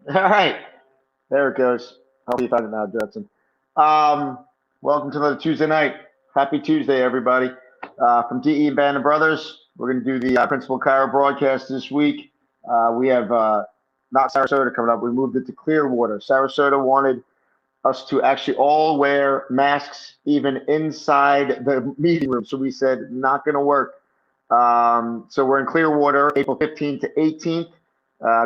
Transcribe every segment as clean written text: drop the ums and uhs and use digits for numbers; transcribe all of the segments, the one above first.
All right, there it goes. I'll be fine now, Judson. Um, Welcome to another Tuesday night. Happy Tuesday, everybody. From DE and Band of Brothers, we're going to do the Principal Chiro broadcast this week. We have not Sarasota coming up. We moved it to Clearwater. Sarasota wanted us to actually all wear masks, even inside the meeting room. So we said, not going to work. So we're in Clearwater, April 15th to 18th.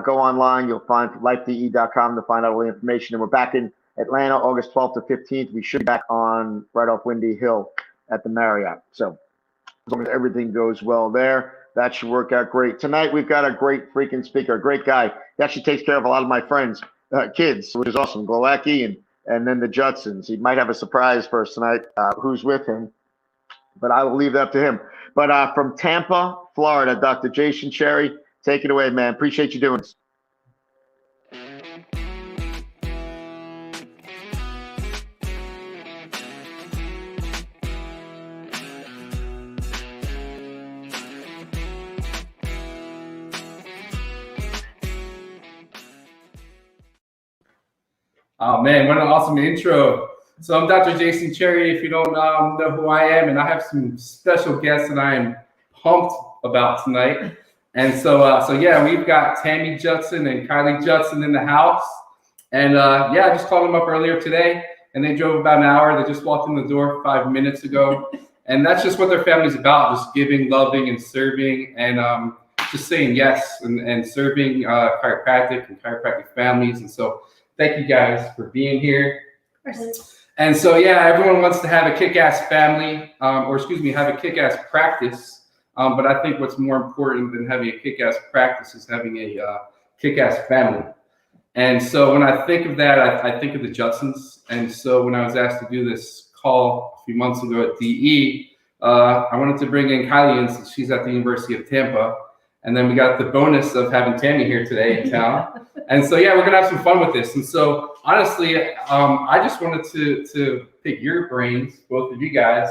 Go online. You'll find lifede.com to find out all the information. And we're back in Atlanta, August 12th to 15th. We should be back on right off Windy Hill at the Marriott. So as long as everything goes well there, that should work out great. Tonight, we've got a great freaking speaker, a great guy. He actually takes care of a lot of my friends' kids, which is awesome. Glowacki and then the Judsons. He might have a surprise for us tonight, who's with him, but I will leave that to him. But from Tampa, Florida, Dr. Jason Cherry, take it away, man. Appreciate you doing this. Oh man, what an awesome intro. So I'm Dr. Jason Cherry, if you don't know who I am, and I have some special guests that I am pumped about tonight. And so yeah, we've got Tammy Judson and Kylie Judson in the house. And yeah, I just called them up earlier today, and they drove about an hour. They just walked in the door 5 minutes ago. And that's just what their family's about, just giving, loving, and serving, and just saying yes and serving chiropractic and chiropractic families. And so thank you guys for being here. And so, yeah, everyone wants to have a kick-ass family, have a kick-ass practice. But I think what's more important than having a kick-ass practice is having a kick-ass family. And so when I think of that, I think of the Judsons. And so when I was asked to do this call a few months ago at DE, I wanted to bring in Kylie in since she's at the University of Tampa. And then we got the bonus of having Tammy here today in town. And so, yeah, we're going to have some fun with this. And so, honestly, I just wanted to pick your brains, both of you guys,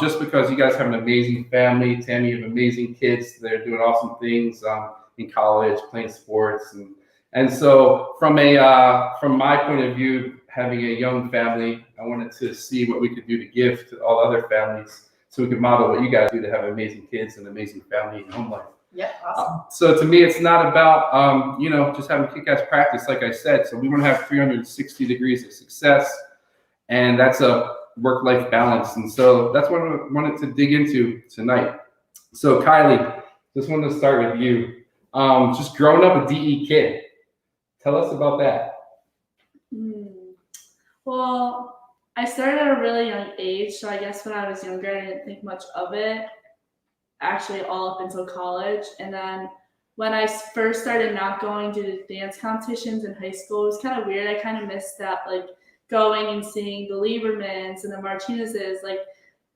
just because you guys have an amazing family. Tammy, you have amazing kids. They're doing awesome things in college, playing sports. And so from my point of view, having a young family, I wanted to see what we could do to give to all other families so we could model what you guys do to have amazing kids and amazing family and home life. Yeah, awesome. So to me, it's not about, just having kick-ass practice, like I said. So we want to have 360 degrees of success, and that's a work-life balance. And so that's what I wanted to dig into tonight. So Kylie, just wanted to start with you. Just growing up a DE kid, tell us about that. Well, I started at a really young age, so I guess when I was younger, I didn't think much of it. Actually all up until college. And then when I first started not going to the dance competitions in high school, it was kind of weird. I kind of missed that, like going and seeing the Liebermans and the Martinezes, like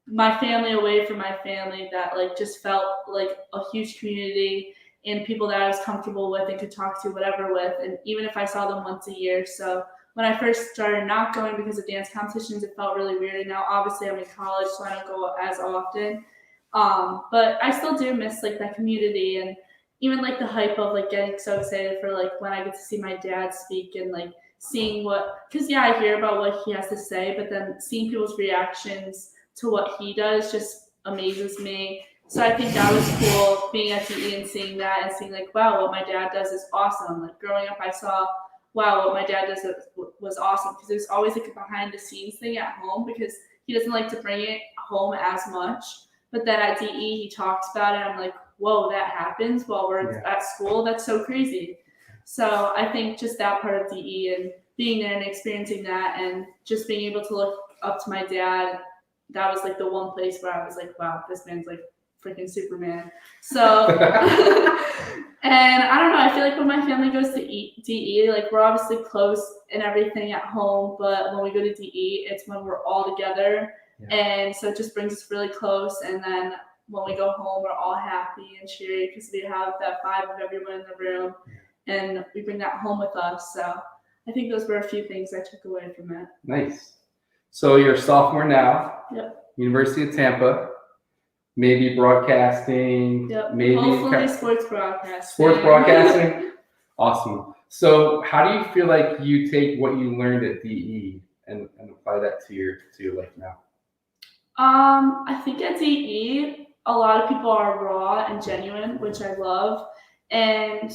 my family away from my family that like just felt like a huge community and people that I was comfortable with and could talk to whatever with. And even if I saw them once a year. So when I first started not going because of dance competitions, it felt really weird. And now obviously I'm in college, so I don't go as often. But I still do miss like that community and even like the hype of like getting so excited for like when I get to see my dad speak and like seeing because yeah, I hear about what he has to say, but then seeing people's reactions to what he does just amazes me. So I think that was cool being at DE and seeing that and seeing like, wow, what my dad does is awesome. Like growing up, I saw, wow, what my dad does was awesome because there's always like a behind the scenes thing at home because he doesn't like to bring it home as much. But then at DE, he talks about it. I'm like, whoa, that happens while we're at school. That's so crazy. So I think just that part of DE and being there and experiencing that and just being able to look up to my dad, that was like the one place where I was like, wow, this man's like freaking Superman. So, and I don't know, I feel like when my family goes to DE, like we're obviously close and everything at home, but when we go to DE, it's when we're all together. Yeah. And so it just brings us really close. And then when we go home, we're all happy and cheery because we have that vibe of everyone in the room. And we bring that home with us. So I think those were a few things I took away from it. Nice. So you're a sophomore now. Yep. University of Tampa. Maybe broadcasting. Yep. Maybe hopefully sports broadcasting. Sports broadcasting. Awesome. So how do you feel like you take what you learned at DE and apply that to your life now? I think at DE, a lot of people are raw and genuine, which I love. And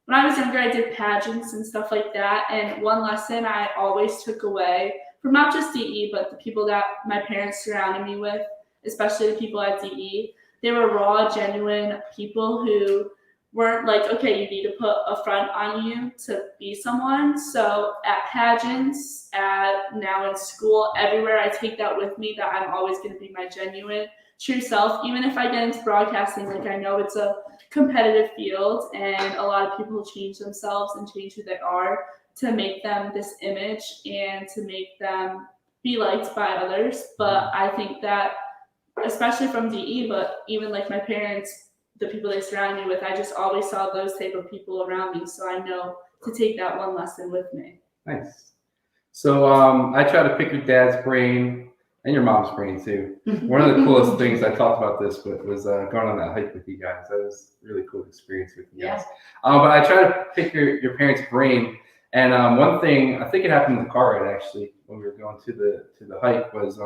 when I was younger, I did pageants and stuff like that. And one lesson I always took away from not just DE, but the people that my parents surrounded me with, especially the people at DE, they were raw, genuine people who weren't like, okay, you need to put a front on you to be someone. So at pageants, now in school, everywhere, I take that with me, that I'm always going to be my genuine, true self. Even if I get into broadcasting, like, I know it's a competitive field and a lot of people change themselves and change who they are to make them this image and to make them be liked by others. But I think that, especially from DE, but even like my parents, the people they surround me with, I just always saw those type of people around me. So I know to take that one lesson with me. Nice. So I try to pick your dad's brain and your mom's brain too. One of the coolest things, I talked about this, but was going on that hike with you guys. That was a really cool experience with you guys. But I try to pick your parents' brain. And one thing, I think it happened in the car ride actually, when we were going to the hike, was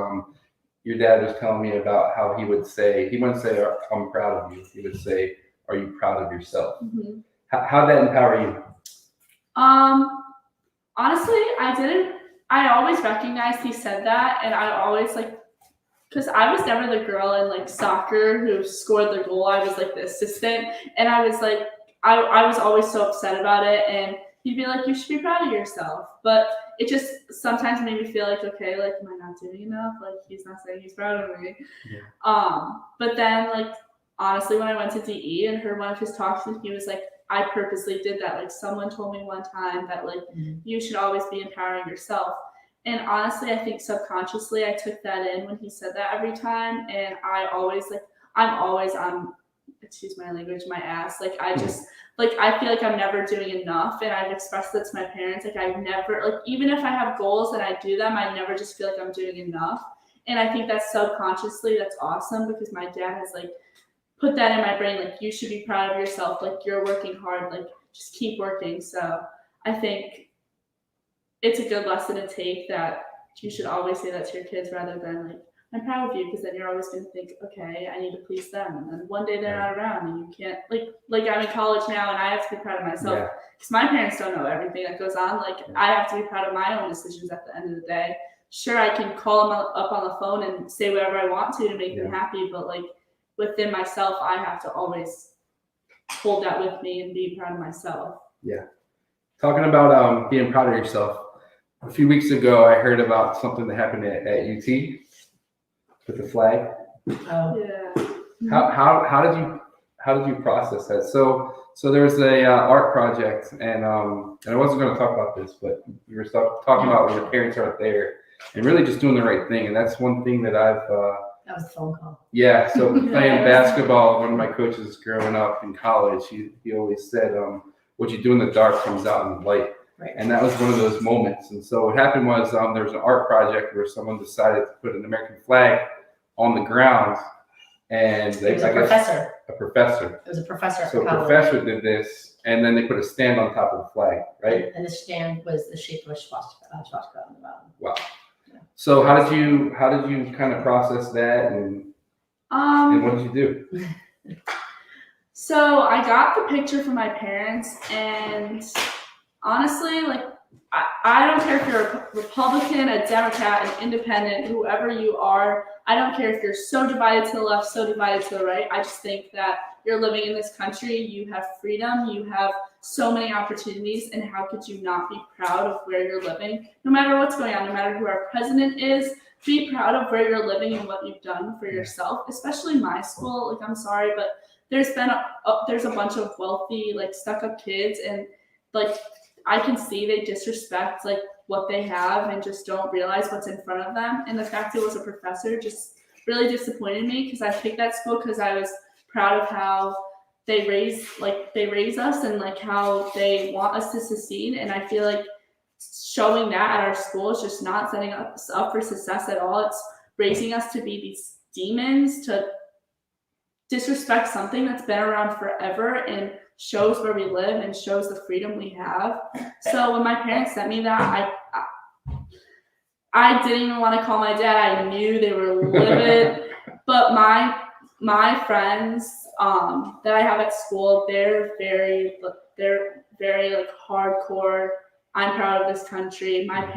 your dad was telling me about how he wouldn't say, I'm proud of you. He would say, are you proud of yourself? Mm-hmm. How'd that empower you? Honestly, I always recognized he said that, and I always because I was never the girl in like soccer who scored the goal. I was like the assistant, and I was like, I was always so upset about it, and he'd be like, you should be proud of yourself. But it just sometimes made me feel like, okay, like, am I not doing enough? Like, he's not saying he's proud of me. Yeah. But then, like, honestly, when I went to DE and heard one of his talks, he was like, I purposely did that. Like, someone told me one time that, like, you should always be empowering yourself. And honestly, I think subconsciously I took that in when he said that every time. And I always, like, I'm always on, excuse my language, my ass. Like, I just, like, I feel like I'm never doing enough. And I've expressed that to my parents. Like, I never, like, even if I have goals and I do them, I never just feel like I'm doing enough. And I think that subconsciously, that's awesome, because my dad has, like, put that in my brain, like, you should be proud of yourself, like, you're working hard, like, just keep working. So I think it's a good lesson to take, that you should always say that to your kids, rather than like, I'm proud of you, because then you're always going to think, okay, I need to please them, and then one day they're not around and you can't, like I'm in college now and I have to be proud of myself, because my parents don't know everything that goes on. Like, I have to be proud of my own decisions at the end of the day. Sure, I can call them up on the phone and say whatever I want to make them happy, but like, within myself, I have to always hold that with me and be proud of myself. Yeah. Talking about being proud of yourself, a few weeks ago, I heard about something that happened at UT with the flag. Oh. Yeah. How did you process that? So there was a art project, and I wasn't going to talk about this, but we were talking about when your parents aren't there, and really just doing the right thing. And that's one thing that I've that was a phone call. Yeah, so playing basketball, one of my coaches growing up in college, he always said, what you do in the dark comes out in the light. Right. And that was one of those moments. And so what happened was there was an art project where someone decided to put an American flag on the ground. And It was a professor. It was a professor. So a professor did this, and then they put a stand on top of the flag, right? And the stand was the shape of a swastika on the bottom. Wow. So how did you kind of process that, and what did you do? So I got the picture from my parents, and honestly, like, I don't care if you're a Republican, a Democrat, an independent, whoever you are. I don't care if you're so divided to the left, so divided to the right. I just think that you're living in this country. You have freedom. You have so many opportunities. And how could you not be proud of where you're living? No matter what's going on, no matter who our president is, be proud of where you're living and what you've done for yourself, especially my school. Like, I'm sorry, but there's a bunch of wealthy, like, stuck-up kids, and like, I can see they disrespect like what they have and just don't realize what's in front of them. And the fact it was a professor just really disappointed me, because I picked that school because I was proud of how they raise us and like how they want us to succeed. And I feel like showing that at our school is just not setting us up for success at all. It's raising us to be these demons, to disrespect something that's been around forever and shows where we live and shows the freedom we have. So when my parents sent me that, I didn't even want to call my dad. I knew they were livid. But my friends that I have at school, they're very like hardcore. I'm proud of this country. My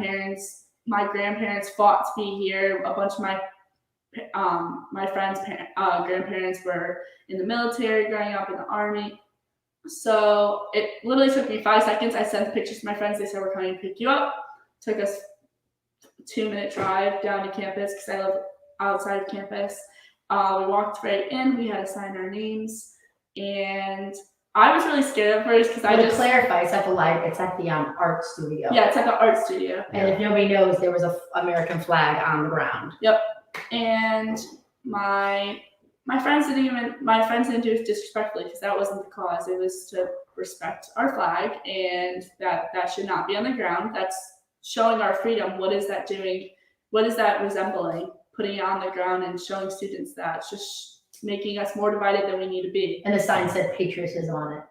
grandparents fought to be here. A bunch of my friends' grandparents were in the military growing up, in the army. So it literally took me 5 seconds. I sent pictures to my friends. They said, we're coming to pick you up. Took us a 2-minute drive down to campus because I live outside of campus. We walked right in. We had to sign our names. And I was really scared at first because to clarify, it's at the library. It's at the art studio. Yeah, it's at the art studio. And if nobody knows, there was a American flag on the ground. Yep. And my friends didn't do it disrespectfully because that wasn't the cause. It was to respect our flag, and that should not be on the ground. That's showing our freedom. What is that doing? What is that resembling? Putting it on the ground and showing students that it's just making us more divided than we need to be. And the sign said patriotism on it.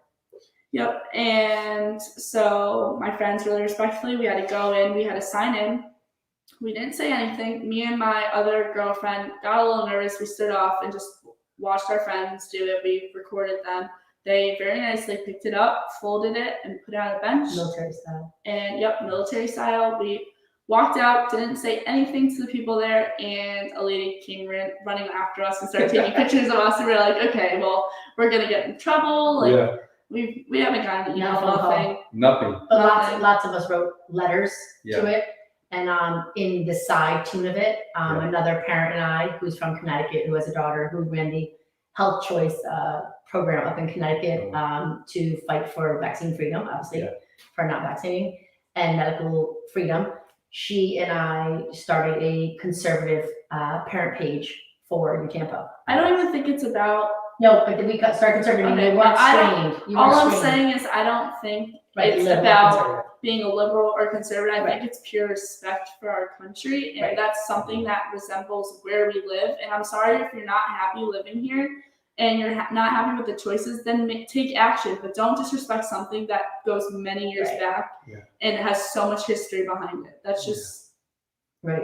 Yep. And so my friends really respectfully, we had to go in, we had to sign in. We didn't say anything. Me and my other girlfriend got a little nervous. We stood off and just watched our friends do it. We recorded them. They very nicely picked it up, folded it, and put it on a bench. Military style. And military style. We walked out, didn't say anything to the people there, and a lady came running after us and started taking pictures of us. And we were like, okay, well, we're gonna get in trouble. Like we haven't gotten an email, Nothing. But lots of us wrote letters to it. And in the side tune of it, another parent and I, who's from Connecticut, who has a daughter who ran the Health Choice program up in Connecticut to fight for vaccine freedom, obviously, for not vaccinating, and medical freedom. She and I started a conservative parent page for New Tampa. I don't even think it's about. No, but we started conservative. Okay, you weren't trained. All I'm saying is I don't think it's about being a liberal or conservative. I think it's pure respect for our country, and that's something that resembles where we live. And I'm sorry if you're not happy living here and you're not happy with the choices, then take action. But don't disrespect something that goes many years back and has so much history behind it. That's just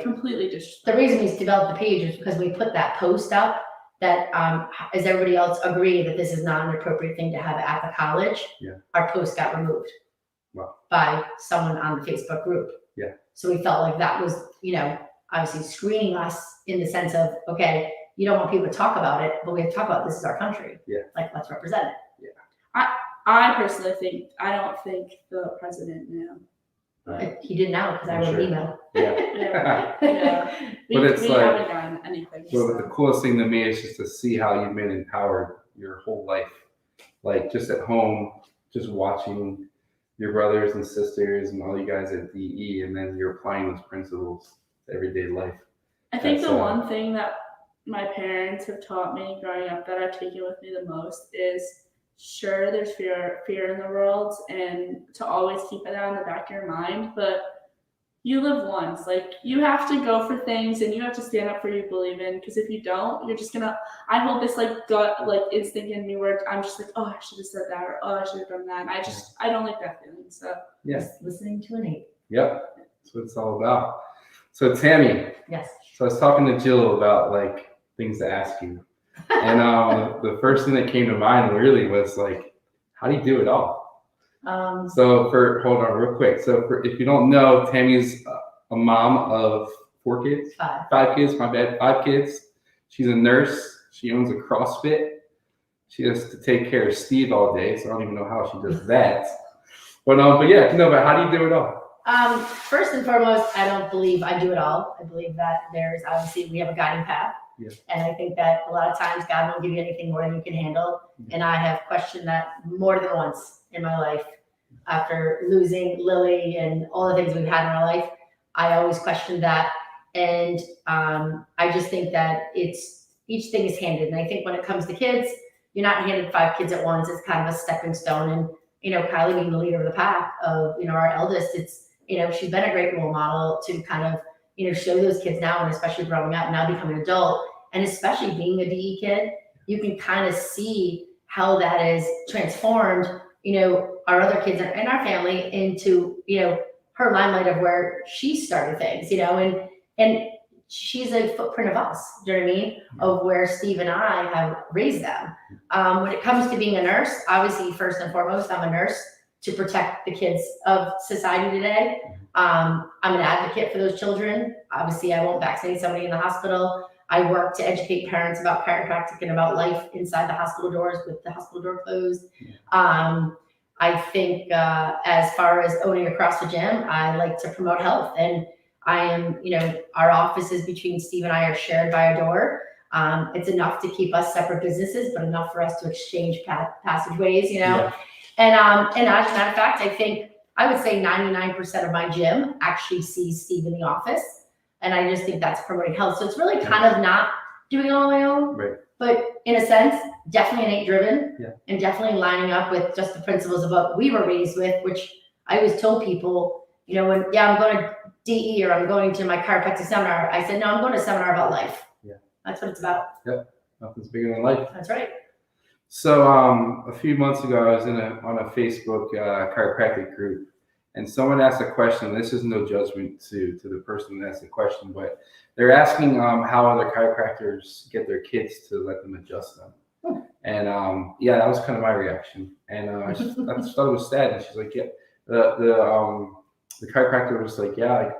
completely disrespectful. The reason we developed the page is because we put that post up that as everybody else agree that this is not an appropriate thing to have at the college. Our post got removed by someone on the Facebook group. So we felt like that was, obviously screening us in the sense of, okay, you don't want people to talk about it, but we have to talk about this is our country. Like, let's represent it. I personally think, I don't think the president knew. He did now because I wrote an email. We haven't gotten anything. So the coolest thing to me is just to see how you've been empowered your whole life. Like just at home, just watching your brothers and sisters and all you guys at DE, and then you're applying those principles to everyday life. I think the one thing that my parents have taught me growing up that I've taken with me the most is, sure, there's fear in the world, and to always keep it out in the back of your mind, but you live once. Like, you have to go for things and you have to stand up for what you believe in, because if you don't, you're just gonna, I hold this gut instinct in me where I'm just like, oh, I should have said that, or oh, I should have done that. I don't like that feeling. So just listening to Nate. Yep, that's what it's all about. So Tammy. Yes. So I was talking to Jill about things to ask you. And the first thing that came to mind really was how do you do it all? Hold on real quick. So if you don't know, Tammy's a mom of 4 kids. 5 kids, my bad, 5 kids. She's a nurse. She owns a CrossFit. She has to take care of Steve all day, so I don't even know how she does that. But yeah, but how do you do it all? First and foremost, I don't believe I do it all. I believe that there's obviously, we have a guiding path. And I think that a lot of times God won't give you anything more than you can handle. And I have questioned that more than once in my life. After losing Lily and all the things we've had in our life, I always questioned that. And I just think that each thing is handed. And I think when it comes to kids, you're not handed 5 kids at once. It's kind of a stepping stone. And, Kylie being the leader of the pack of, our eldest, it's, she's been a great role model to kind of, show those kids now, and especially growing up, now becoming an adult, and especially being a DE kid, you can kind of see how that is transformed, our other kids and our family into, her limelight of where she started things, and she's a footprint of us, do you know what I mean? Of where Steve and I have raised them. When it comes to being a nurse, obviously, first and foremost, I'm a nurse to protect the kids of society today. I'm an advocate for those children. Obviously, I won't vaccinate somebody in the hospital. I work to educate parents about chiropractic and about life inside the hospital doors with the hospital door closed. I think as far as owning across the gym, I like to promote health. And I am, our offices between Steve and I are shared by a door. It's enough to keep us separate businesses, but enough for us to exchange passageways, Yeah. And as a matter of fact, I would say 99% of my gym actually sees Steve in the office. And I just think that's promoting health. So it's really kind of not doing it on my own, Right. but in a sense, definitely innate driven, Yeah. and definitely lining up with just the principles of what we were raised with, which I always told people, I'm going to DE or I'm going to my chiropractic seminar. I said, no, I'm going to a seminar about life. Yeah. That's what it's about. Yep. Nothing's bigger than life. That's right. So a few months ago, I was on a Facebook chiropractic group, and someone asked a question. This is no judgment to the person that asked the question, but they're asking how other chiropractors get their kids to let them adjust them. And that was kind of my reaction. And I just thought it was sad. And she's like, yeah, the chiropractor was like, yeah, like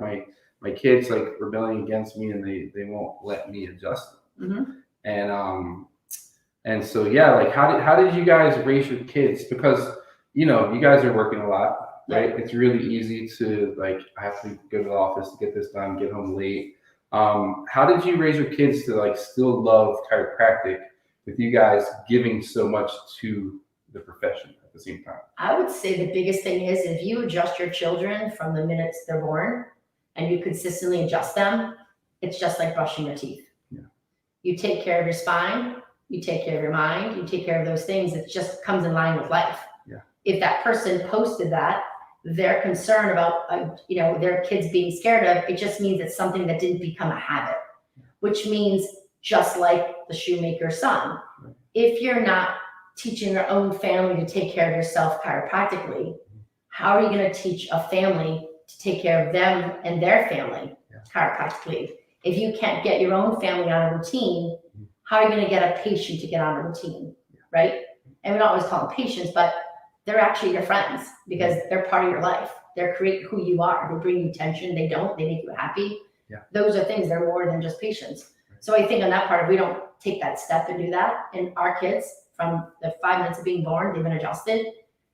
my kids like rebelling against me, and they won't let me adjust them. Mm-hmm. And so like how did you guys raise your kids? Because you guys are working a lot, right? Yeah. It's really easy to like, I have to go to the office to get this done, get home late. How did you raise your kids to like still love chiropractic with you guys giving so much to the profession at the same time? I would say the biggest thing is if you adjust your children from the minute they're born and you consistently adjust them, it's just like brushing your teeth. Yeah. You take care of your spine, you take care of your mind, you take care of those things. It just comes in line with life. Yeah. If that person posted that, they're concerned about, their kids being scared of, it just means it's something that didn't become a habit, which means just like the shoemaker's son, if you're not teaching your own family to take care of yourself chiropractically, how are you going to teach a family to take care of them and their family chiropractically? If you can't get your own family on a routine, how are you going to get a patient to get on a routine, right? And we don't always call them patients, but they're actually your friends because they're part of your life. They're create who you are. They bring you attention. They make you happy. Yeah. Those are things. They're more than just patients. So I think on that part, if we don't take that step and do that, and our kids from the 5 minutes of being born, they've been adjusted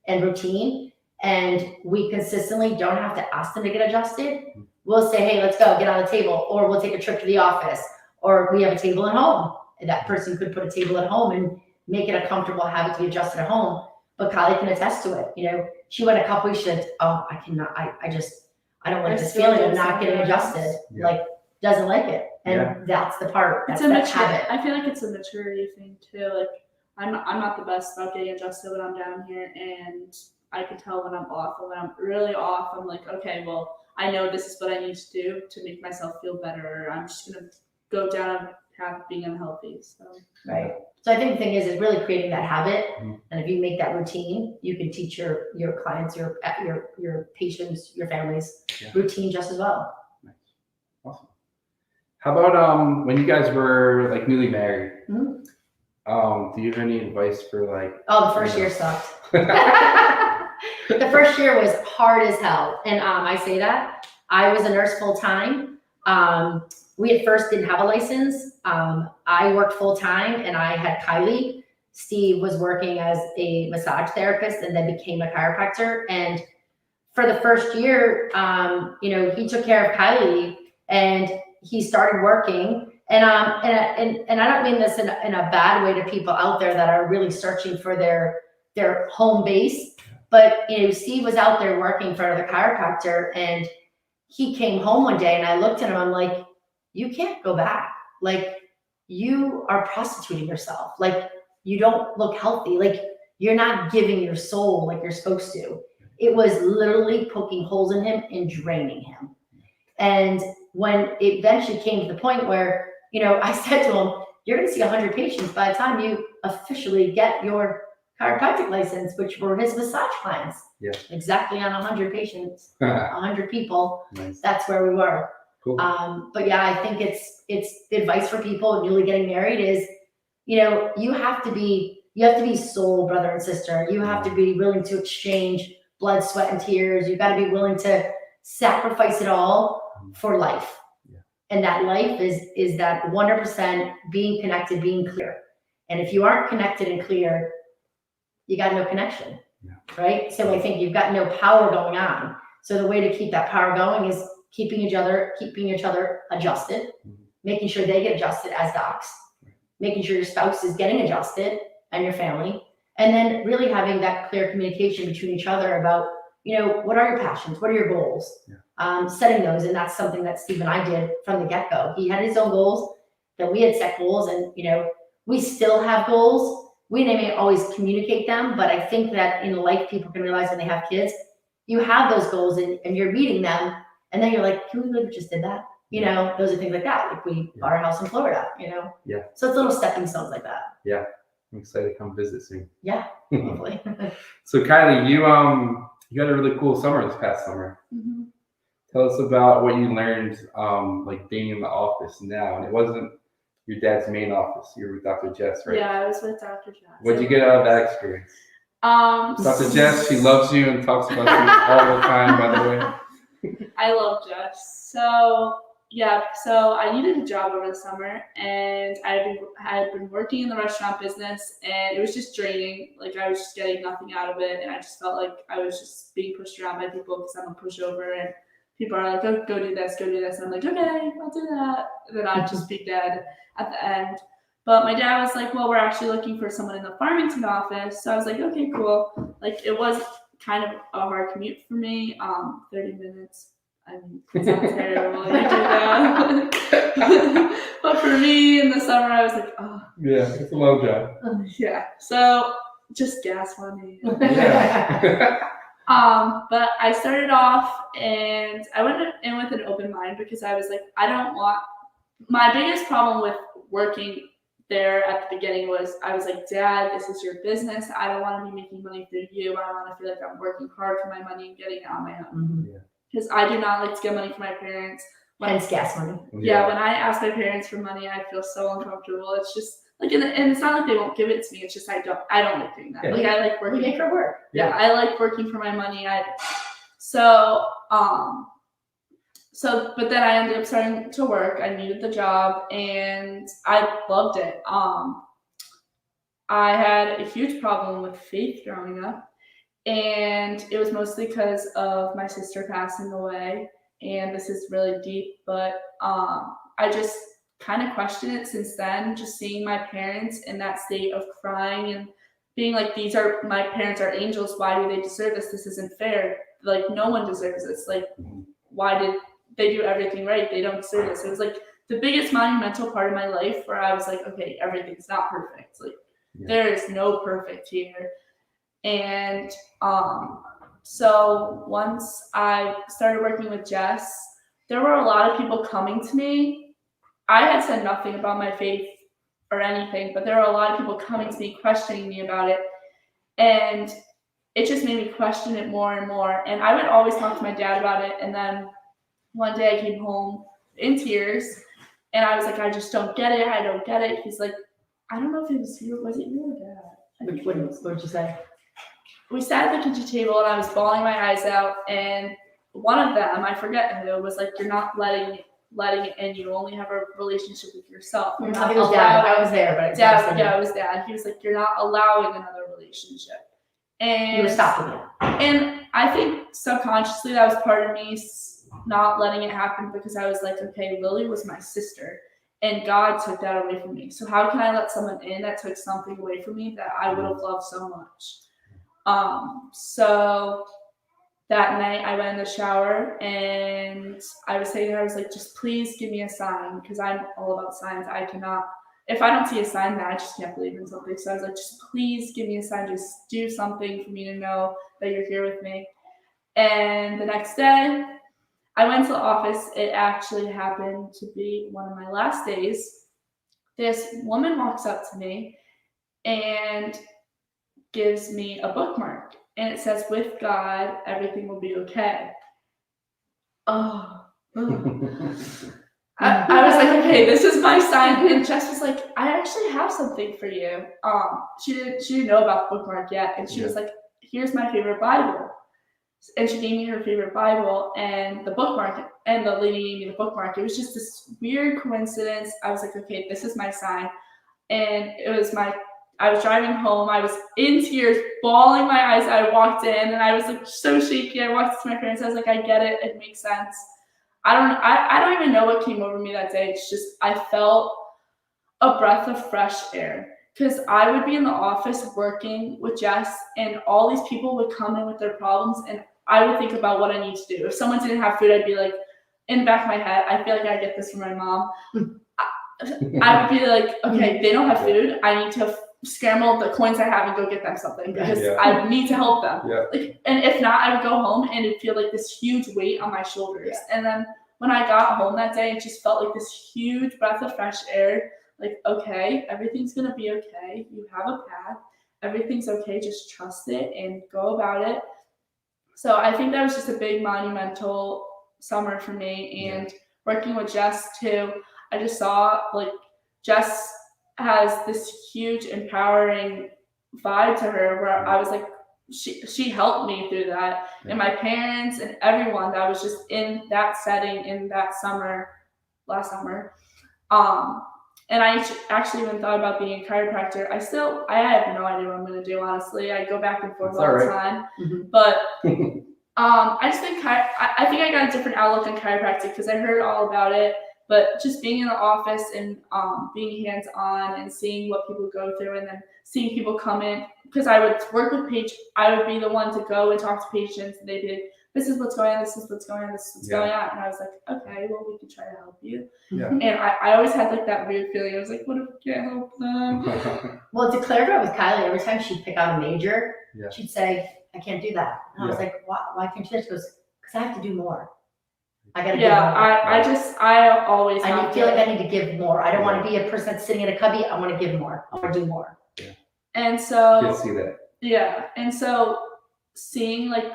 and routine, and we consistently don't have to ask them to get adjusted. We'll say, hey, let's go, get on the table, or we'll take a trip to the office, or we have a table at home. And that person could put a table at home and make it a comfortable habit to be adjusted at home. But Kylie can attest to it. She went a couple weeks, she said, oh, I cannot, I don't like this feeling of not getting adjusted. Yeah. Like, doesn't like it. And that's the part, that's that habit. I feel like it's a maturity thing too. Like, I'm not the best about getting adjusted when I'm down here, and I can tell when I'm off. And when I'm really off, I'm like, okay, well, I know this is what I need to do to make myself feel better. Or I'm just gonna go down a path of being unhealthy. So right. So I think the thing is really creating that habit, and if you make that routine, you can teach your clients, your patients, your families routine just as well. Nice. Awesome. How about when you guys were like newly married? Mm-hmm. Do you have any advice for like? Oh, the first year sucked. The first year was hard as hell, and I say that I was a nurse full time. We at first didn't have a license. I worked full time, and I had Kylie. Steve was working as a massage therapist, and then became a chiropractor. And for the first year, he took care of Kylie, and he started working. And I don't mean this in a bad way to people out there that are really searching for their home base, but Steve was out there working for another chiropractor, and he came home one day, and I looked at him, I'm like, you can't go back. Like, you are prostituting yourself. Like, you don't look healthy. Like, you're not giving your soul like you're supposed to. It was literally poking holes in him and draining him. And when it eventually came to the point where, I said to him, you're going to see 100 patients by the time you officially get your chiropractic license, which were his massage clients. Yeah. Exactly on 100 patients, 100 people. Nice. That's where we were. Cool. But yeah, I think it's the advice for people newly getting married is, you know, you have to be soul brother and sister. You have to be willing to exchange blood, sweat, and tears. You got to be willing to sacrifice it all for life. Yeah. And that life is that 100% being connected, being clear. And if you aren't connected and clear, you got no connection, right? So I think you've got no power going on. So the way to keep that power going is keeping each other adjusted, making sure they get adjusted as docs, making sure your spouse is getting adjusted and your family, and then really having that clear communication between each other about, you know, what are your passions? What are your goals? Setting those. And that's something that Steve and I did from the get-go. He had his own goals, that we had set goals, and, you know, we still have goals. We may always communicate them, but I think that in life, people can realize when they have kids, you have those goals and you're meeting them, and then you're like, can we believe we just did that? You know, those are things like that. Like we bought our house in Florida, you know? Yeah. So it's little stepping stones like that. Yeah. I'm excited to come visit soon. Yeah, hopefully. So Kylie, you had a really cool summer this past summer. Mm-hmm. Tell us about what you learned, like being in the office now. And it wasn't your dad's main office. You were with Dr. Jess, right? Yeah, I was with Dr. Jess. What'd you get out of that experience? Dr. Jess, she loves you and talks about you all the time, by the way. I love Jess. So I needed a job over the summer, and I had been working in the restaurant business, and it was just draining. Like I was just getting nothing out of it, and I just felt like I was just being pushed around by people because I'm a pushover, and people are like, oh, go do this, and I'm like, okay, I'll do that, and then I'd just be dead at the end. But my dad was like, well, we're actually looking for someone in the Farmington office, so I was like, okay, cool. Like it was kind of a hard commute for me, 30 minutes. I mean, it sounds terrible. You do that. But for me in the summer, I was like, oh. Yeah, it's a long drive. Yeah. So just gas money. Yeah. But I started off and I went in with an open mind because I was like, my biggest problem with working there at the beginning was I was like, Dad, this is your business. I don't want to be making money through you. I want to feel like I'm working hard for my money and getting it on my own. Yeah. Because I do not like to get money from my parents. Hence gas money. Yeah, when I ask my parents for money, I feel so uncomfortable. It's just like, and it's not like they won't give it to me. It's just I don't like doing that. Yeah. Like I like working. We make her work. Yeah, I like working for my money. But then I ended up starting to work. I needed the job and I loved it. I had a huge problem with faith growing up. And it was mostly because of my sister passing away. And this is really deep, but I just kind of questioned it since then, just seeing my parents in that state of crying and being like, my parents are angels. Why do they deserve this? This isn't fair. Like, no one deserves this. Like, why did they do everything right? They don't deserve this. It was like the biggest monumental part of my life where I was like, okay, everything's not perfect. Like, there is no perfect here. And so once I started working with Jess, there were a lot of people coming to me. I had said nothing about my faith or anything, but there were a lot of people coming to me, questioning me about it. And it just made me question it more and more. And I would always talk to my dad about it. And then one day I came home in tears and I was like, I just don't get it. I don't get it. He's like, I don't know if it was you. Was it you or Dad? What did you say? We sat at the kitchen table and I was bawling my eyes out, and one of them, I forget who, was like, you're not letting it in. You only have a relationship with yourself. You're not it was Dad. I was there, but it was Dad. He was like, you're not allowing another relationship. And you were stopping it. And I think subconsciously that was part of me not letting it happen, because I was like, okay, Lily was my sister and God took that away from me. So how can I let someone in that took something away from me that I would have loved so much? So that night I went in the shower and I was saying to her, I was like, just please give me a sign, because I'm all about signs. If I don't see a sign, then I just can't believe in something. So I was like, just please give me a sign. Just do something for me to know that you're here with me. And the next day I went to the office. It actually happened to be one of my last days this woman walks up to me and gives me a bookmark, and it says, "With God, everything will be okay." Oh. I was like, okay, this is my sign. And Jess was like, I actually have something for you. She didn't know about the bookmark yet, and she was like, here's my favorite Bible. And she gave me her favorite Bible and the bookmark, and the lady gave me the bookmark. It was just this weird coincidence. I was like, okay, this is my sign. And I was driving home. I was in tears, bawling my eyes out. I walked in, and I was like so shaky. I walked up to my parents. I was like, I get it. It makes sense. I don't even know what came over me that day. It's just I felt a breath of fresh air, because I would be in the office working with Jess, and all these people would come in with their problems, and I would think about what I need to do. If someone didn't have food, I'd be like, in the back of my head, I feel like I get this from my mom. I would be like, okay, they don't have food. I need to scramble the coins I have and go get them something, because I need to help them. Yeah. And if not, I would go home and it'd feel like this huge weight on my shoulders. Yeah. And then when I got home that day, it just felt like this huge breath of fresh air. Like, okay, everything's gonna be okay. You have a path. Everything's okay. Just trust it and go about it. So I think that was just a big monumental summer for me. And working with Jess too, I just saw like Jess has this huge empowering vibe to her, where I was like, she helped me through that. And my parents and everyone that was just in that setting in that last summer. And I actually even thought about being a chiropractor. I have no idea what I'm going to do, honestly. I go back and forth all the time. Mm-hmm. But I just think I think I got a different outlook on chiropractic, because I heard all about it. But just being in the office and being hands-on and seeing what people go through, and then seeing people come in, because I would work with patients. I would be the one to go and talk to patients, and they'd be like, this is what's going on, this is what's going on, this is what's going on. And I was like, okay, well, we can try to help you. Yeah. And I always had like that weird feeling. I was like, what if we can't help them? Well, to clarify with Kylie, every time she'd pick out a major, she'd say, I can't do that. And I was like, why can't you do this? She goes, because I have to do more. I gotta give more. I always I feel like I need to give more. I don't want to be a person that's sitting in a cubby. I want to give more. I want to do more. Yeah. And so you see that. Yeah. And so seeing like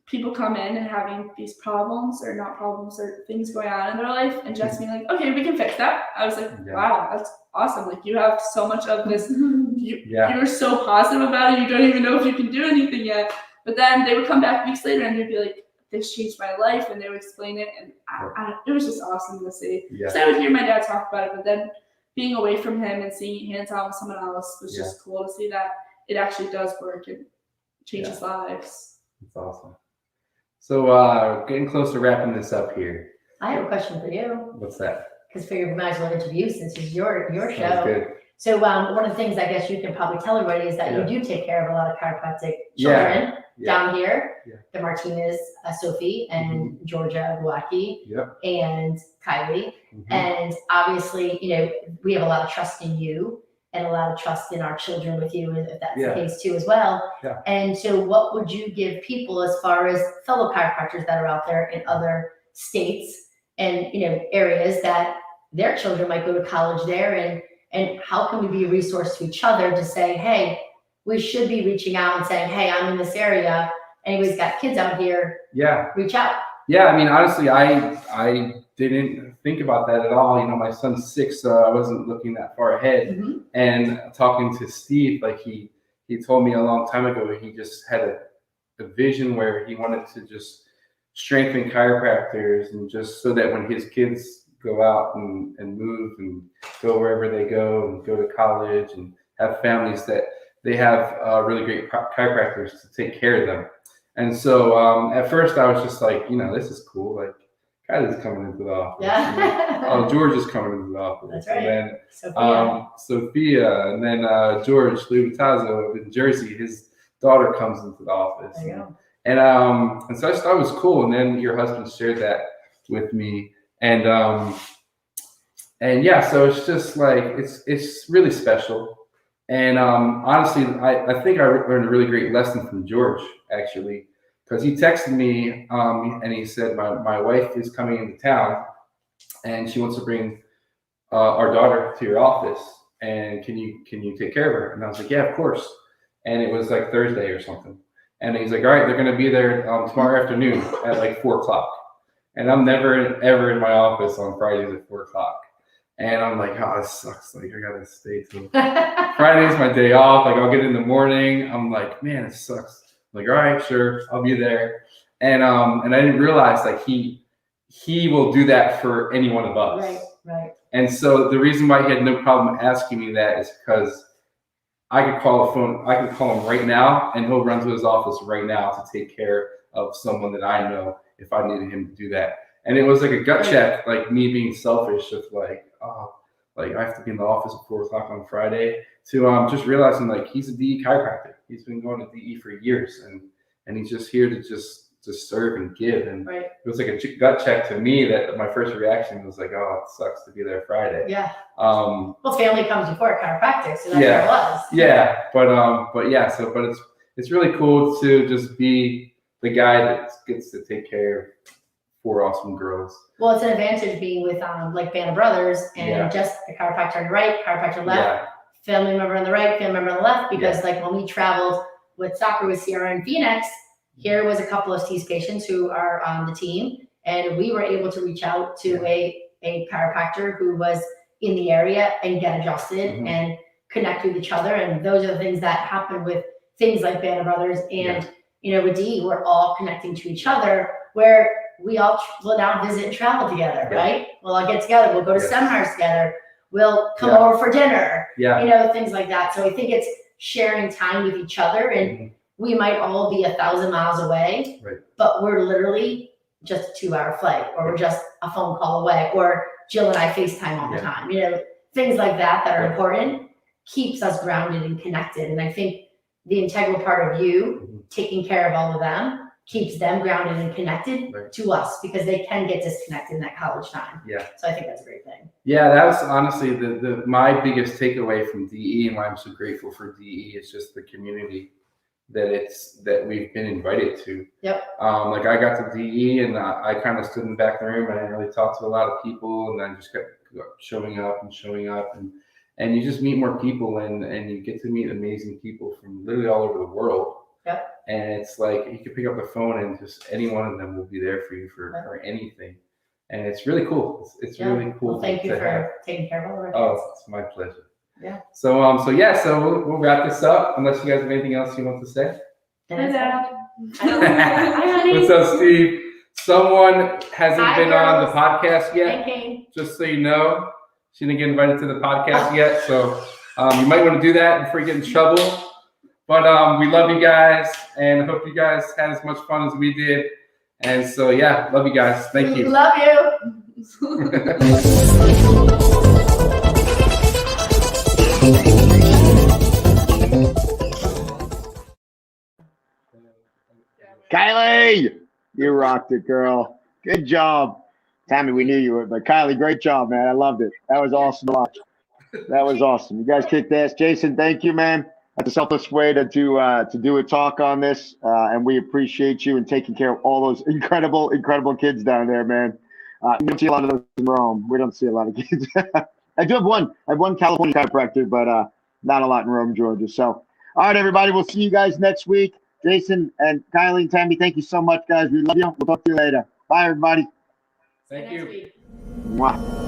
people come in and having these problems or not problems or things going on in their life, and just being like, okay, we can fix that. I was like, wow, that's awesome. Like, you have so much of this. You're so positive about it. You don't even know if you can do anything yet. But then they would come back weeks later and they'd be like, this changed my life, and they would explain it, and it was just awesome to see. Because I would hear my dad talk about it, but then being away from him and seeing it hands-on with someone else was just cool to see that it actually does work and changes lives. That's awesome. So getting close to wrapping this up here. I have a question for you. What's that? Because for your might as well interview, since it's your show. Good. So one of the things I guess you can probably tell everybody is that you do take care of a lot of chiropractic children down here. The Martinez, Sophie, and Georgia Buaki, and Kylie. Mm-hmm. And obviously, we have a lot of trust in you and a lot of trust in our children with you, if that's the case too as well. Yeah. And so what would you give people as far as fellow chiropractors that are out there in other states and areas that their children might go to college there, and how can we be a resource to each other to say, hey, we should be reaching out and saying, hey, I'm in this area. Anybody's got kids out here. Yeah. Reach out. Yeah. I mean, honestly, I didn't think about that at all. My son's 6, so I wasn't looking that far ahead. Mm-hmm. And talking to Steve, like he told me a long time ago, he just had a vision where he wanted to just strengthen chiropractors, and just so that when his kids go out and move and go wherever they go and go to college and have families, that they have really great chiropractors to take care of them. And so at first I was just like, this is cool. Like, Kylie's coming into the office. Yeah. George is coming into the office. That's right. And then Sophia, and then George Lubitazzo in Jersey, his daughter comes into the office. There you go. And so I just thought it was cool. And then your husband shared that with me. And so it's just like, it's really special. And honestly, I think I learned a really great lesson from George, actually, because he texted me and he said, my wife is coming into town and she wants to bring our daughter to your office, and can you take care of her? And I was like, yeah, of course. And it was like Thursday or something. And he's like, all right, they're going to be there tomorrow afternoon at like 4:00. And I'm never ever in my office on Fridays at 4:00. And I'm like, oh, this sucks. Like, I got to stay till Friday's my day off. Like, I'll get in the morning. I'm like, man, it sucks. I'm like, all right, sure, I'll be there. And I didn't realize like he will do that for any one of us. Right. And so the reason why he had no problem asking me that is because I could call him right now, and he'll run to his office right now to take care of someone that I know if I needed him to do that. And it was like a gut check, like me being selfish of like, oh, like I have to be in the office at 4:00 on Friday, to just realizing like he's a DE chiropractor. He's been going to DE for years, and he's just here to just serve and give. And it was like a gut check to me that my first reaction was like, oh, it sucks to be there Friday. Yeah. Well, family comes before chiropractic, so that's what it was. Yeah. But it's really cool to just be the guy that gets to take care of 4 awesome girls. Well, it's an advantage being with like Band of Brothers and just a chiropractor on the right, chiropractor left, family member on the right, family member on the left. Because like when we traveled with soccer with Sierra and Phoenix, here was a couple of Steve's patients who are on the team, and we were able to reach out to a chiropractor who was in the area and get adjusted and connect with each other. And those are the things that happen with things like Band of Brothers and with DE, we're all connecting to each other, where we all will now visit and travel together, right? We'll all get together. We'll go to seminars together. We'll come over for dinner, things like that. So I think it's sharing time with each other, and we might all be 1,000 miles away, but we're literally just a 2-hour flight, or we're just a phone call away, or Jill and I FaceTime all the time. Things like that are important, keeps us grounded and connected. And I think the integral part of you taking care of all of them keeps them grounded and connected to us, because they can get disconnected in that college time. So I think that's a great thing. That was honestly my biggest takeaway from DE, and why I'm so grateful for DE, is just the community that we've been invited to. Like I got to DE, and I kind of stood in the back of the room, and I didn't really talk to a lot of people, and I just kept showing up, and you just meet more people, and you get to meet amazing people from literally all over the world. And it's like you can pick up the phone, and just any one of them will be there for you for anything. And it's really cool. It's really cool. Well, thank you for taking care of all of our kids. Oh, it's my pleasure. So we'll wrap this up, unless you guys have anything else you want to say. Hi, Dad. What's up, Steve? Someone hasn't been on the podcast yet. Just so you know, she didn't get invited to the podcast yet. So you might want to do that before you get in trouble. But we love you guys, and hope you guys had as much fun as we did. And so love you guys. Thank you. Love you. Kylie, you rocked it, girl. Good job. Tammy, we knew you were, but Kylie, great job, man. I loved it. That was awesome to watch. That was awesome. You guys kicked ass. Jason, thank you, man. That's a selfless way to do a talk on this, and we appreciate you and taking care of all those incredible kids down there, man. You don't see a lot of those in Rome. We don't see a lot of kids. I do have one. I have one California chiropractor, but not a lot in Rome, Georgia. So, all right, everybody, we'll see you guys next week. Jason and Kylie and Tammy, thank you so much, guys. We love you. We'll talk to you later. Bye, everybody. Thank you. Mwah.